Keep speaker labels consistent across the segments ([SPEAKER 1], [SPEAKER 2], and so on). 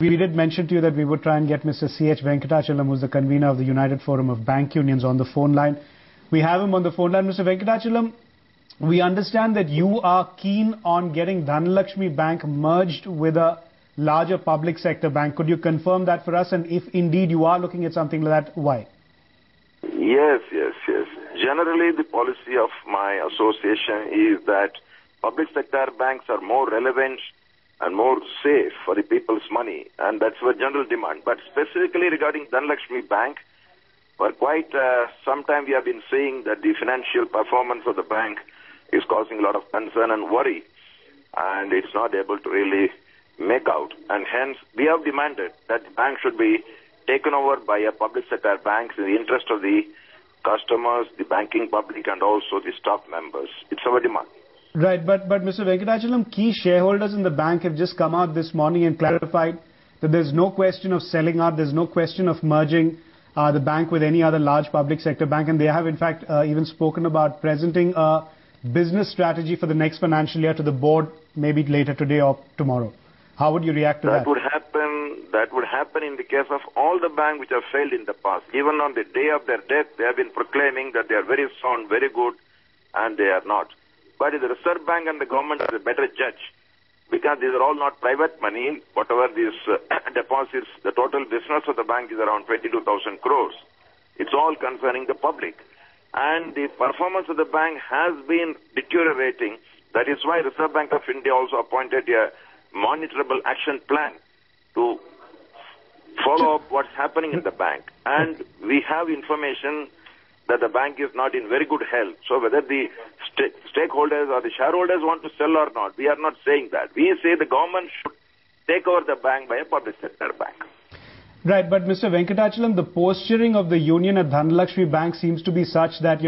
[SPEAKER 1] We did mention to you that we would try and get Mr. C.H. Venkatachalam, who's the convener of the United Forum of Bank Unions, on the phone line. We have him on the phone line. Mr. Venkatachalam, we understand that you are keen on getting Dhanlaxmi Bank merged with a larger public sector bank. Could you confirm that for us? And if indeed you are looking at something like that, why?
[SPEAKER 2] Yes. Generally, the policy of my association is that public sector banks are more relevant and more safe for the people's money, and that's our general demand. But specifically regarding Dhanlaxmi Bank, for quite some time we have been saying that the financial performance of the bank is causing a lot of concern and worry, and it's not able to really make out. And hence, we have demanded that the bank should be taken over by a public sector bank in the interest of the customers, the banking public, and also the staff members. It's our demand.
[SPEAKER 1] Right, but Mr. Venkatachalam, key shareholders in the bank have just come out this morning and clarified that there's no question of selling out, there's no question of merging the bank with any other large public sector bank, and they have in fact even spoken about presenting a business strategy for the next financial year to the board, maybe later today or tomorrow. How would you react to that?
[SPEAKER 2] That would happen in the case of all the banks which have failed in the past. Even on the day of their death, they have been proclaiming that they are very sound, very good, and they are not. But the Reserve Bank and the government are a better judge, because these are all not private money. Whatever these deposits, the total business of the bank is around 22,000 crores. It's all concerning the public. And the performance of the bank has been deteriorating. That is why Reserve Bank of India also appointed a monitorable action plan to follow up what's happening in the bank. And we have information that the bank is not in very good health. So whether the stakeholders or the shareholders want to sell or not, we are not saying that. We say the government should take over the bank by a public sector bank.
[SPEAKER 1] Right, but Mr. Venkatachalam, the posturing of the union at Dhanlaxmi Bank seems to be such that,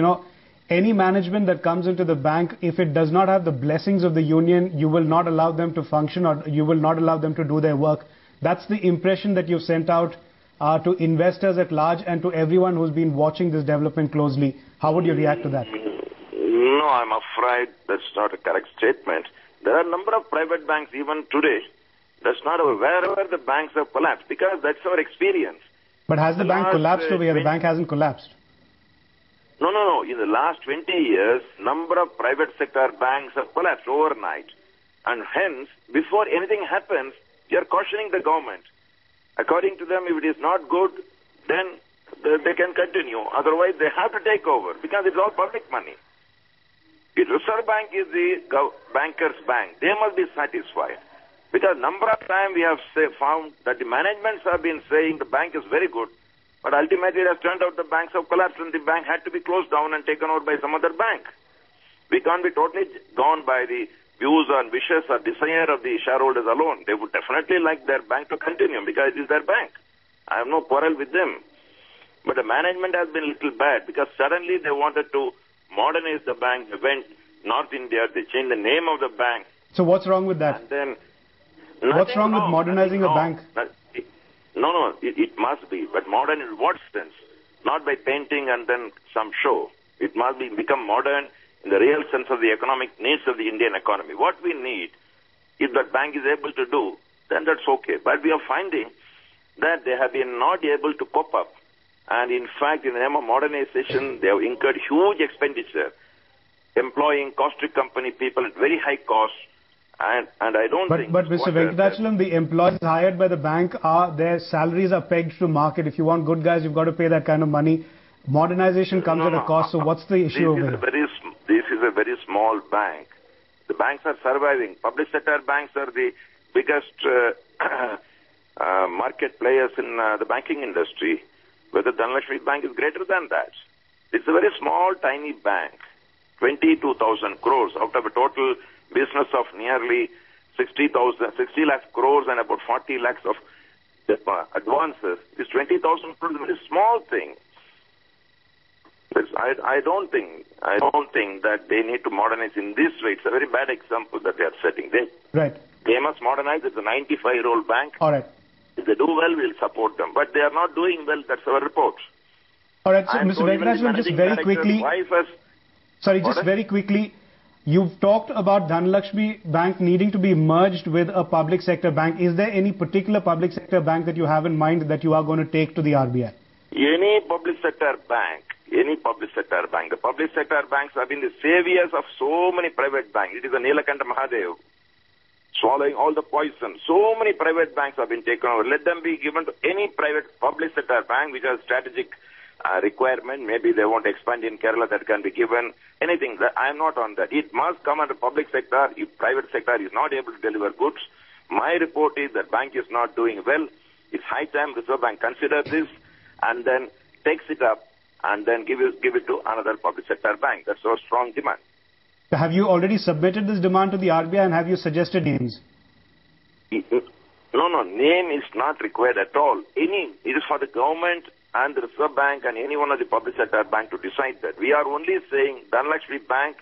[SPEAKER 1] any management that comes into the bank, if it does not have the blessings of the union, you will not allow them to function, or you will not allow them to do their work. That's the impression that you've sent out to investors at large and to everyone who's been watching this development closely. How would you react to that?
[SPEAKER 2] No, I'm afraid that's not a correct statement. There are a number of private banks even today. That's not wherever the banks have collapsed, because that's our experience.
[SPEAKER 1] But has the bank collapsed over here? The bank hasn't collapsed.
[SPEAKER 2] No. In the last 20 years, number of private sector banks have collapsed overnight. And hence, before anything happens, they are cautioning the government. According to them, if it is not good, then they can continue. Otherwise, they have to take over, because it's all public money. The Reserve Bank is the bankers' bank. They must be satisfied. Because number of times we have found that the managements have been saying the bank is very good, but ultimately it has turned out the banks have collapsed and the bank had to be closed down and taken over by some other bank. We can't be totally gone by the views and wishes or desire of the shareholders alone. They would definitely like their bank to continue because it is their bank. I have no quarrel with them. But the management has been a little bad, because suddenly they wanted to modernize the bank. They went North India, they changed the name of the bank.
[SPEAKER 1] So what's wrong with that?
[SPEAKER 2] And then
[SPEAKER 1] what's wrong with modernizing a bank?
[SPEAKER 2] No, it must be. But modern in what sense? Not by painting and then some show. It must become modern in the real sense of the economic needs of the Indian economy. What we need, if that bank is able to do, then that's okay. But we are finding that they have been not able to cope up. And in fact, in the name of modernization, they have incurred huge expenditure, employing caustic company people at very high cost. And I don't think...
[SPEAKER 1] But Mr. Venkatachalam, the employees hired by the bank, their salaries are pegged to market. If you want good guys, you've got to pay that kind of money. Modernization comes at a cost, so what's the issue over here?
[SPEAKER 2] This is a very small bank. The banks are surviving. Public sector banks are the biggest market players in the banking industry, whether Dhanlaxmi Bank is greater than that. It's a very small, tiny bank, 22,000 crores out of a total business of nearly 60 lakh crores and about 40 lakhs of advances. This 20,000 crores is a very small thing. I don't think that they need to modernize in this way. It's a very bad example that they are setting. They must modernize. It's a 95-year-old bank.
[SPEAKER 1] All right.
[SPEAKER 2] If they do well, we'll support them. But they are not doing well. That's our report.
[SPEAKER 1] All right. So, Mr. Venkatachalam, just very quickly. Very quickly. You've talked about Dhanlaxmi Bank needing to be merged with a public sector bank. Is there any particular public sector bank that you have in mind that you are going to take to the RBI?
[SPEAKER 2] Any public sector bank, the public sector banks have been the saviors of so many private banks. It is a Nilakanta Mahadev swallowing all the poison. So many private banks have been taken over. Let them be given to any private public sector bank which has strategic requirement. Maybe they want to expand in Kerala, that can be given. Anything. I am not on that. It must come under public sector. If private sector is not able to deliver goods, my report is that bank is not doing well. It's high time Reserve Bank consider this and then takes it up and then give it to another public sector bank. That's our strong demand.
[SPEAKER 1] Have you already submitted this demand to the RBI and have you suggested names?
[SPEAKER 2] No, name is not required at all. It is for the government and the Reserve Bank and any one of the public sector bank to decide that. We are only saying Dhanlaxmi Bank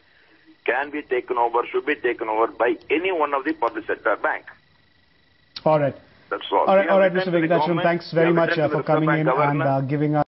[SPEAKER 2] can be taken over, should be taken over by any one of the public sector bank.
[SPEAKER 1] All right.
[SPEAKER 2] That's all.
[SPEAKER 1] All right, Mr. Venkatachalam, thanks very much for coming in and giving us